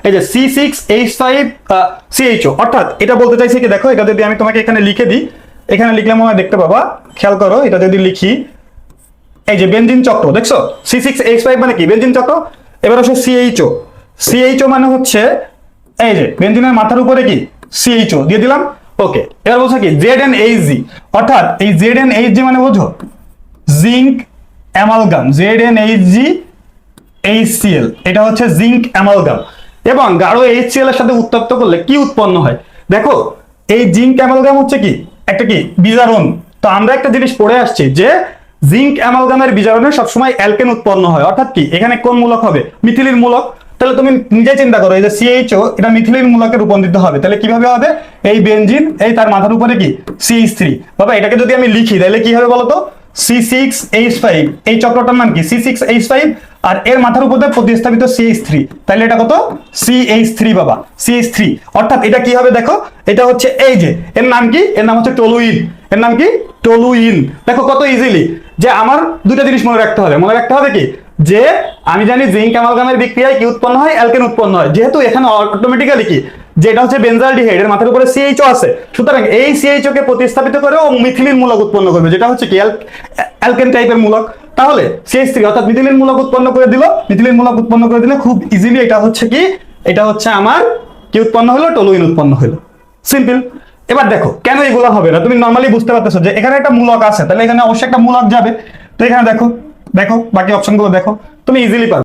এই যে C6H5CHO, অর্থাৎ এটা বলতে চাইছি কি, দেখো এটা যদি আমি তোমাকে এখানে লিখে দিই, এখানে লিখলে মনে হয় দেখতে পাবা, খেয়াল করো, এটা যদি লিখি, এই যে বেনজিন চক্র দেখছো, C6H5 মানে কি বেনজিন চক্র। এবার হচ্ছে CHO মানে হচ্ছে এই যে বেনজিনের মাথার উপরে কি CHO দিয়ে দিলাম। ওকে, এবার বলছে কি ZnHG, অর্থাৎ এই ZnHG মানে বোঝো জিঙ্ক অ্যামালগাম, ZnHG HCl, এটা হচ্ছে জিঙ্ক অ্যামালগাম। এবং গাঢ় HCl এর সাথে উত্তপ্ত করলে কি উৎপন্ন হয় দেখো, এই জিঙ্ক অ্যামালগাম হচ্ছে কি একটা কি বিজারণ। তো আমরা একটা জিনিস পড়ে আসছি যে জিঙ্ক অ্যামালগামের বিজারণে সবসময় অ্যালকেন উৎপন্ন হয়, অর্থাৎ কি এখানে কোন মূলক হবে, মিথিলিন মূলক। তাহলে তুমি নিজে চিন্তা করো, এই যে CHO এটা মিথিলিন মূলকে রূপান্তরিত হবে, তাহলে কিভাবে হবে, এই বেনজিন এই তার মাথার উপরে কি CH3, বাবা এটাকে যদি আমি লিখি তাহলে কি হবে বলতো, C6H5, এই চক্রটার নাম কি C6H5, আর এর মাথার উপরে প্রতিস্থাপিত CH3, তাহলে এটা কত CH3 বাবা, CH3। অর্থাৎ এটা কি হবে দেখো, এটা হচ্ছে এই যে এর নাম কি, এর নাম হচ্ছে টলুইন, এর নাম কি টলুইন। দেখো কত ইজিলি, যে আমার দুটো জিনিস মনে রাখতে হবে কি, যে আমি জানি জিঙ্ক অ্যামালগামের বিক্রিয়ায় কি উৎপন্ন হয়, অ্যালকেন উৎপন্ন হয়, যেহেতু এখানে অটোমেটিক্যালি কি যেটা হচ্ছে বেনজালডিহাইড এর মাথার উপরে CHO আছে, সুতরাং এই CHO কে প্রতিস্থাপিত করে ও মিথিলিন মূলক উৎপন্ন করবে, যেটা হচ্ছে কি অ্যালকেন টাইপের মূলক। তাহলে CH3 অর্থাৎ মিথিলিন মূলক উৎপন্ন করে দিল, মিথিলিন মূলক উৎপন্ন করে দিলে খুব ইজিলি এটা হচ্ছে কি, এটা হচ্ছে আমার কি উৎপন্ন হলো, টলুইন উৎপন্ন হলো, সিম্পল। এবার দেখো কেন এগুলো হবে না, তুমি নরমালি বুঝতে পারতেছো যে এখানে একটা মূলক আছে, তাহলে এখানে অবশ্যই একটা মূলক যাবে। তো এখানে দেখো, দেখো বাকি অপশনগুলো দেখো, তুমি ইজিলি পারবে।